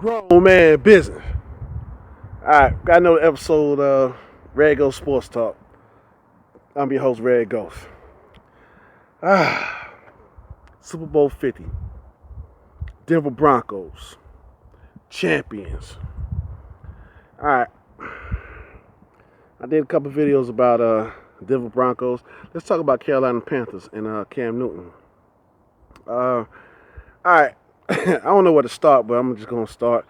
Grown man business. Alright, got another episode of Red Ghost Sports Talk. I'm your host, Red Ghost. Super Bowl 50. Denver Broncos. Champions. Alright. I did a couple videos about Denver Broncos. Let's talk about Carolina Panthers and Cam Newton. Alright. I don't know where to start, but I'm just gonna start.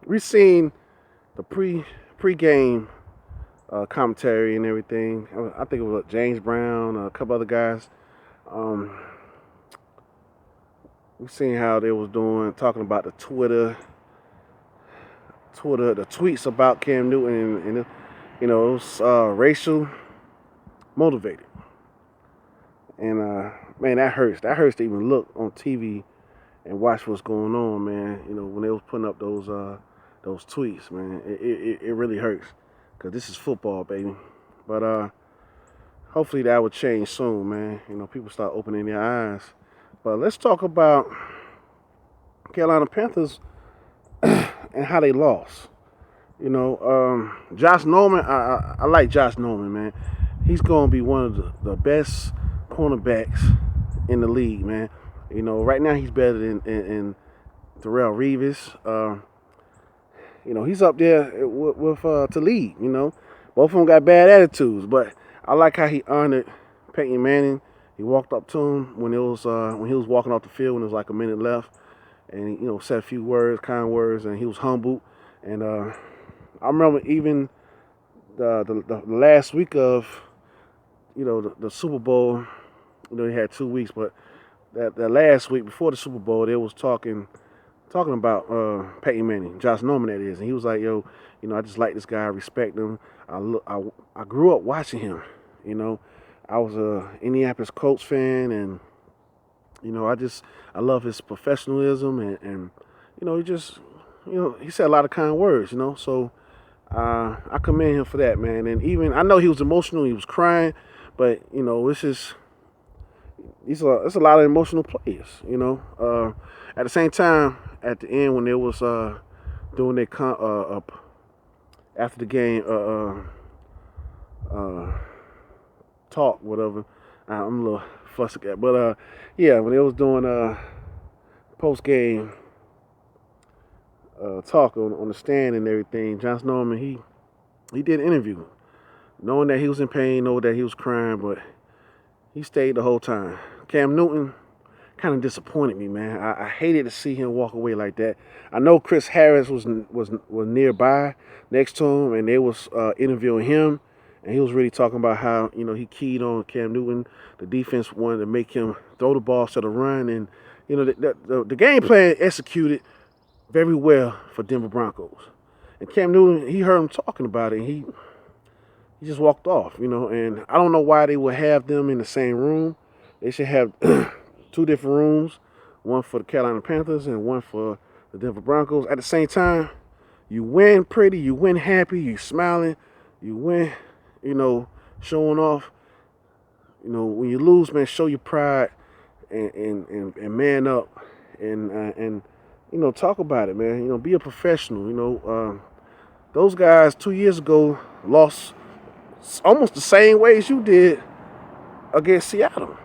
We've seen the pre-game commentary and everything. I think it was James Brown, a couple other guys. We've seen how they was talking about the the tweets about Cam Newton, and it was racial motivated. And man, that hurts. That hurts to even look on TV and watch what's going on, man. You know, when they was putting up those tweets, man, it really hurts, because this is football, baby. But hopefully that will change soon, man. You know, people start opening their eyes. But let's talk about Carolina Panthers and how they lost. You know, Josh Norman, I like Josh Norman, man. He's going to be one of the best cornerbacks in the league, man. You know, right now he's better than Darrelle Revis. You know, he's up there with Talib. You know, both of them got bad attitudes, but I like how he honored Peyton Manning. He walked up to him when he was walking off the field when there was like a minute left, and he, said a few words, kind words, and he was humbled. And I remember even the last week of the Super Bowl. You know, they had 2 weeks, but that last week before the Super Bowl, they was talking about Peyton Manning, Josh Norman, that is, and he was like, "Yo, I just like this guy, I respect him. I grew up watching him. You know, I was a Indianapolis Colts fan, and I love his professionalism, and he said a lot of kind words. So I commend him for that, man. And even I know he was emotional, he was crying, but it's a lot of emotional plays. At the same time, at the end when they was doing their after the game talk, whatever. I'm a little fussy at, but yeah, when they was doing post game talk on the stand and everything, Josh Norman he did an interview, knowing that he was in pain, knowing that he was crying, but he stayed the whole time. Cam Newton kind of disappointed me, man. I hated to see him walk away like that. I know Chris Harris was nearby next to him, and they was interviewing him, and he was really talking about how he keyed on Cam Newton. The defense wanted to make him throw the ball instead of run, and the game plan executed very well for Denver Broncos. And Cam Newton, he heard him talking about it, and he just walked off. And I don't know why they would have them in the same room. They should have two different rooms, one for the Carolina Panthers and one for the Denver Broncos. At the same time, you win pretty, you win happy, you smiling, you win, showing off. When you lose, man, show your pride and man up and talk about it, man. Be a professional. Those guys 2 years ago lost almost the same way as you did against Seattle.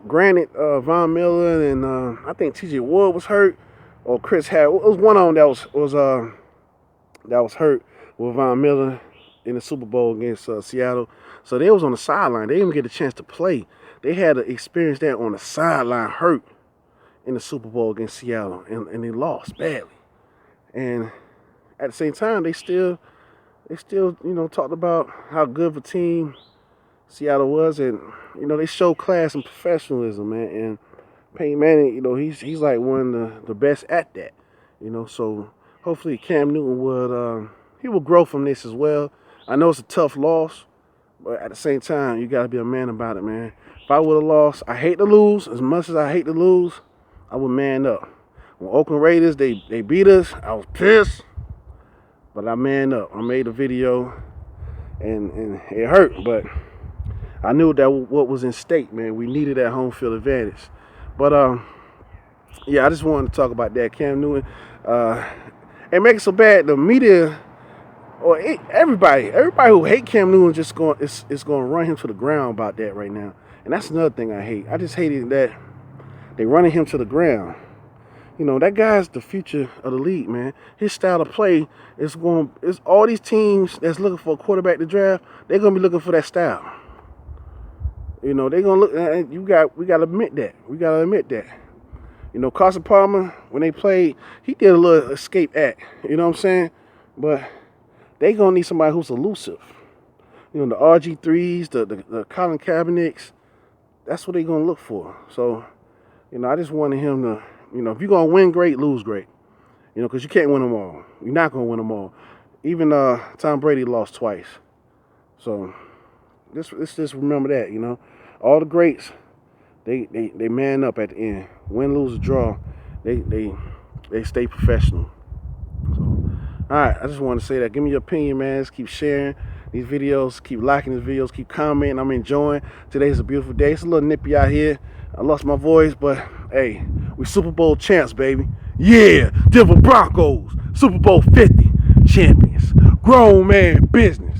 Granted, Von Miller and I think T.J. Ward was hurt, or Chris Harris. It was one of them that was hurt with Von Miller in the Super Bowl against Seattle. So they was on the sideline. They didn't get a chance to play. They had to experience that on the sideline, hurt in the Super Bowl against Seattle, and they lost badly. And at the same time, they still talked about how good of a team Seattle was, and they showed class and professionalism, man. And Peyton Manning, he's like one of the best at that. So hopefully Cam Newton will grow from this as well. I know it's a tough loss, but at the same time, you got to be a man about it, man. If I would have lost, I hate to lose. As much as I hate to lose, I would man up. When Oakland Raiders, they beat us, I was pissed, but I man up. I made a video, and it hurt, but I knew that what was in stake, man. We needed that home field advantage. But yeah, I just wanted to talk about that. Cam Newton, it makes it so bad. The media or everybody who hate Cam Newton just going is going to run him to the ground about that right now. And that's another thing I hate. I just hated that they running him to the ground. You know, that guy's the future of the league, man. His style of play is going. It's all these teams that's looking for a quarterback to draft. They're gonna be looking for that style. You know, they're gonna look. We gotta admit that. We gotta admit that. You know, Carson Palmer, when they played, he did a little escape act. You know what I'm saying? But they gonna need somebody who's elusive. You know, the RG3s, the Colin Kaepernicks. That's what they're gonna look for. So, you know, I just wanted him to. You know, if you're going to win great, lose great. You know, because you can't win them all. You're not going to win them all. Even Tom Brady lost twice. So, let's just remember that, you know. All the greats, they man up at the end. Win, lose, or draw, they stay professional. So, all right, I just want to say that. Give me your opinion, man. Just keep sharing these videos. Keep liking these videos. Keep commenting. I'm enjoying. Today's a beautiful day. It's a little nippy out here. I lost my voice, but, hey, we Super Bowl champs, baby. Yeah, Denver Broncos, Super Bowl 50 champions. Grown man business.